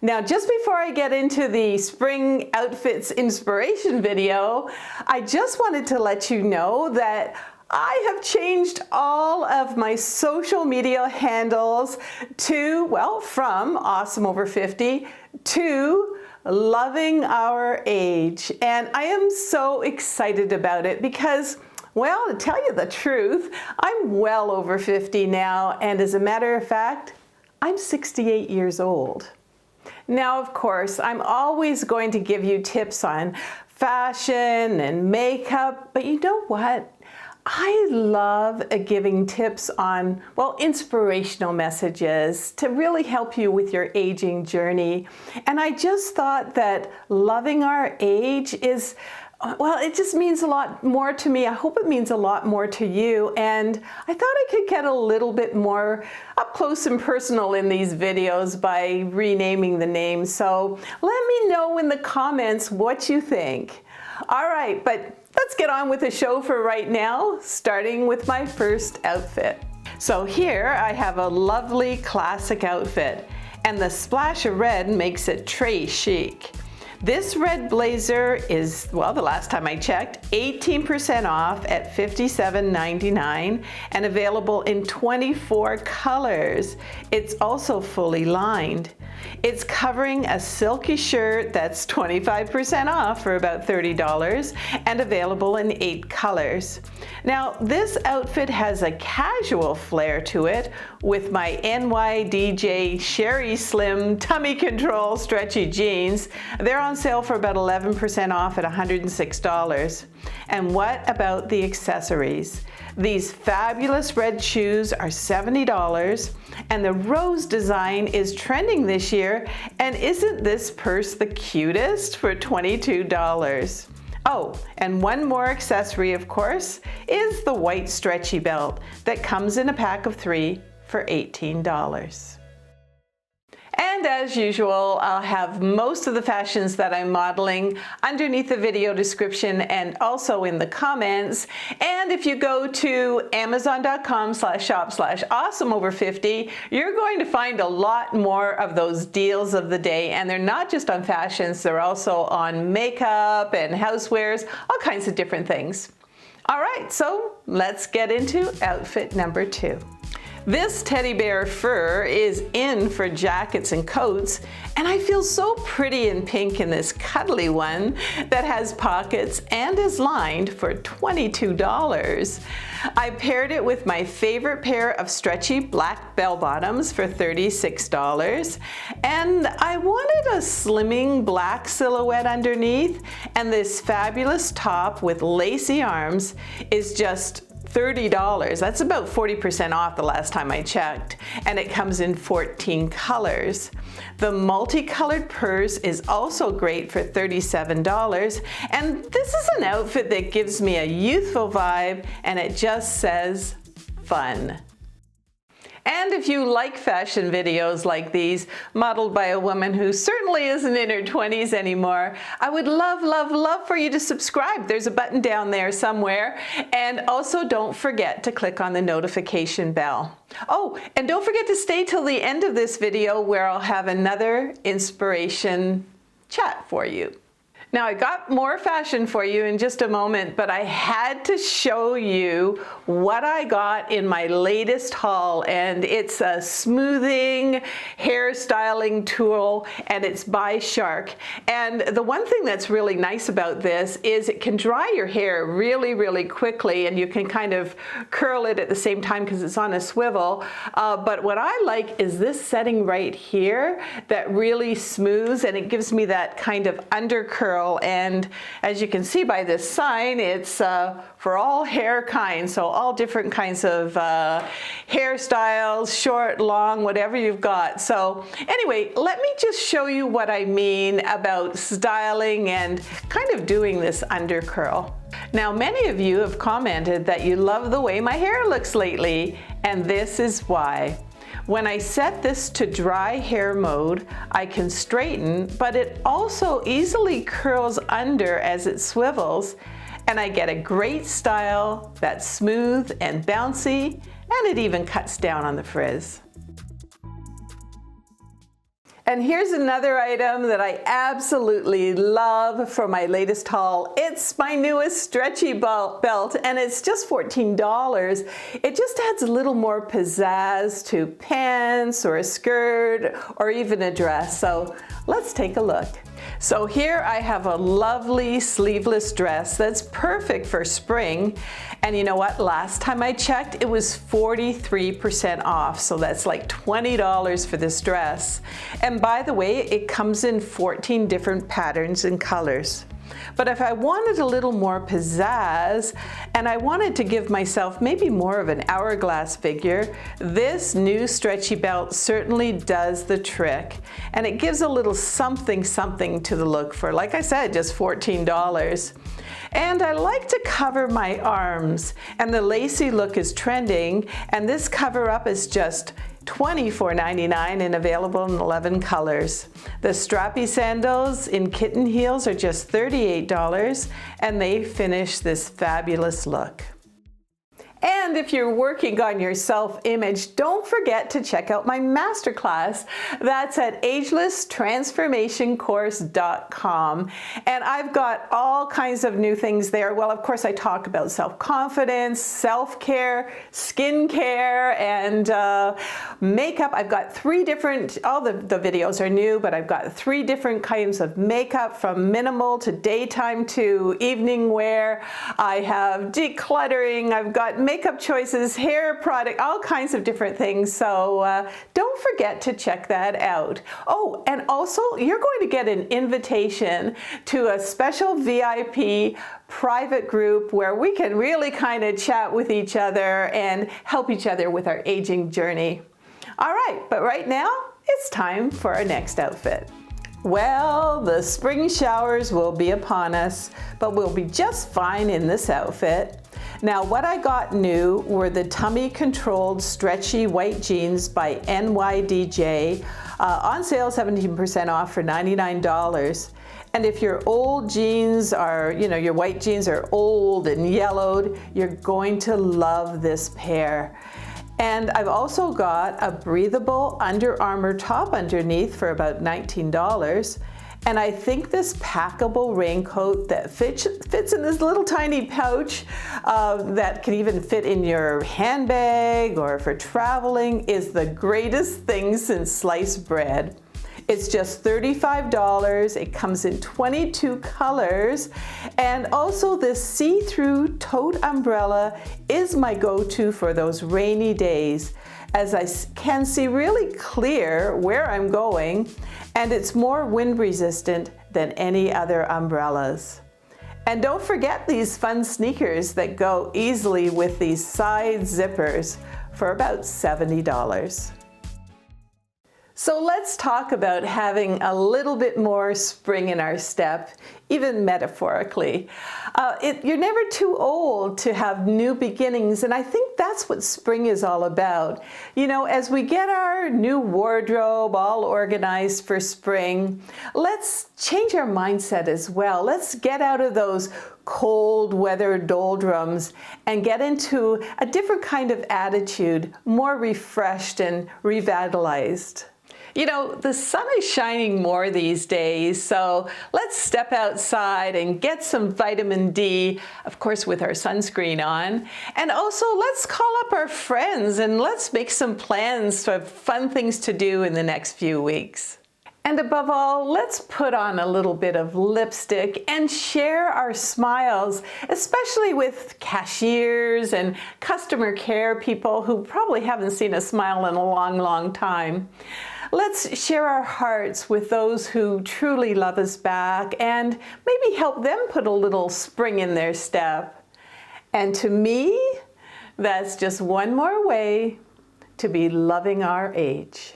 Now, just before I get into the spring outfits inspiration video, I just wanted to let you know that I have changed all of my social media handles to, well, from Awesome Over 50 to Loving Our Age. And I am so excited about it because, well, to tell you the truth, I'm well over 50 now, and as a matter of fact, I'm 68 years old. Now, of course, I'm always going to give you tips on fashion and makeup, but you know what? I love giving tips on, well, inspirational messages to really help you with your aging journey. And I just thought that loving our age is, well, it just means a lot more to me. I hope it means a lot more to you. And I thought I could get a little bit more up close and personal in these videos by renaming the names. So let me know in the comments what you think. All right, but let's get on with the show for right now, starting with my first outfit. So here I have a lovely classic outfit, and the splash of red makes it très chic. This red blazer is, well, the last time I checked, 18% off at $57.99 and available in 24 colors. It's also fully lined. It's covering a silky shirt that's 25% off for about $30 and available in 8 colors. Now, this outfit has a casual flair to it with my NYDJ Sherry Slim Tummy Control stretchy jeans. They're on sale for about 11% off at $106. And what about the accessories? These fabulous red shoes are $70, and the rose design is trending this year, and isn't this purse the cutest for $22? Oh, and one more accessory, of course, is the white stretchy belt that comes in a pack of 3 for $18. And as usual, I'll have most of the fashions that I'm modeling underneath the video description and also in the comments. And if you go to amazon.com/shop/awesomeover50, you're going to find a lot more of those deals of the day. And they're not just on fashions, they're also on makeup and housewares, all kinds of different things. All right, so let's get into outfit number 2. This teddy bear fur is in for jackets and coats, and I feel so pretty in pink in this cuddly one that has pockets and is lined for $22. I paired it with my favorite pair of stretchy black bell bottoms for $36, and I wanted a slimming black silhouette underneath, and this fabulous top with lacy arms is just $30. That's about 40% off the last time I checked, and it comes in 14 colors. The multicolored purse is also great for $37, and this is an outfit that gives me a youthful vibe, and it just says fun. And if you like fashion videos like these, modeled by a woman who certainly isn't in her 20s anymore, I would love, love, love for you to subscribe. There's a button down there somewhere. And also don't forget to click on the notification bell. Oh, and don't forget to stay till the end of this video where I'll have another inspiration chat for you. Now, I got more fashion for you in just a moment, but I had to show you what I got in my latest haul, and it's a smoothing hairstyling tool, and it's by Shark. And the one thing that's really nice about this is it can dry your hair really, really quickly, and you can kind of curl it at the same time because it's on a swivel. But what I like is this setting right here that really smooths, and it gives me that kind of under curl. And as you can see by this sign, it's for all hair kinds, so all different kinds of hairstyles, short, long, whatever you've got. So anyway, let me just show you what I mean about styling and kind of doing this under curl. Now, many of you have commented that you love the way my hair looks lately, and this is why. When I set this to dry hair mode, I can straighten, but it also easily curls under as it swivels, and I get a great style that's smooth and bouncy, and it even cuts down on the frizz. And here's another item that I absolutely love for my latest haul. It's my newest stretchy belt, and it's just $14. It just adds a little more pizzazz to pants or a skirt or even a dress. So let's take a look. So here I have a lovely sleeveless dress that's perfect for spring. And you know what? Last time I checked, it was 43% off. So that's like $20 for this dress. And by the way, it comes in 14 different patterns and colors. But if I wanted a little more pizzazz and I wanted to give myself maybe more of an hourglass figure, this new stretchy belt certainly does the trick. And it gives a little something to the look for, like I said, just $14. And I like to cover my arms, and the lacy look is trending, and this cover up is just $24.99 and available in 11 colors. The strappy sandals in kitten heels are just $38, and they finish this fabulous look. And if you're working on your self-image, don't forget to check out my masterclass. That's at agelesstransformationcourse.com. And I've got all kinds of new things there. Well, of course, I talk about self-confidence, self-care, skincare, and makeup. I've got three different, all the videos are new, but I've got three different kinds of makeup, from minimal to daytime to evening wear. I have decluttering, I've got makeup choices, hair product, all kinds of different things. So don't forget to check that out. Oh, and also you're going to get an invitation to a special VIP private group where we can really kind of chat with each other and help each other with our aging journey. All right, but right now it's time for our next outfit. Well, the spring showers will be upon us, but we'll be just fine in this outfit. Now, what I got new were the tummy controlled stretchy white jeans by NYDJ, on sale 17% off for $99. And if your old jeans are, your white jeans are old and yellowed, you're going to love this pair. And I've also got a breathable Under Armour top underneath for about $19. And I think this packable raincoat that fits in this little tiny pouch that can even fit in your handbag or for traveling is the greatest thing since sliced bread. It's just $35. It comes in 22 colors. And also this see-through tote umbrella is my go-to for those rainy days, as I can see really clear where I'm going, and it's more wind resistant than any other umbrellas. And don't forget these fun sneakers that go easily with these side zippers for about $70. So let's talk about having a little bit more spring in our step, even metaphorically. You're never too old to have new beginnings, and I think that's what spring is all about. As we get our new wardrobe all organized for spring, let's change our mindset as well. Let's get out of those cold weather doldrums and get into a different kind of attitude, more refreshed and revitalized. The sun is shining more these days, so let's step outside and get some vitamin D, of course with our sunscreen on. And also let's call up our friends and let's make some plans for fun things to do in the next few weeks. And above all, let's put on a little bit of lipstick and share our smiles, especially with cashiers and customer care people who probably haven't seen a smile in a long, long time. Let's share our hearts with those who truly love us back and maybe help them put a little spring in their step. And to me, that's just one more way to be loving our age.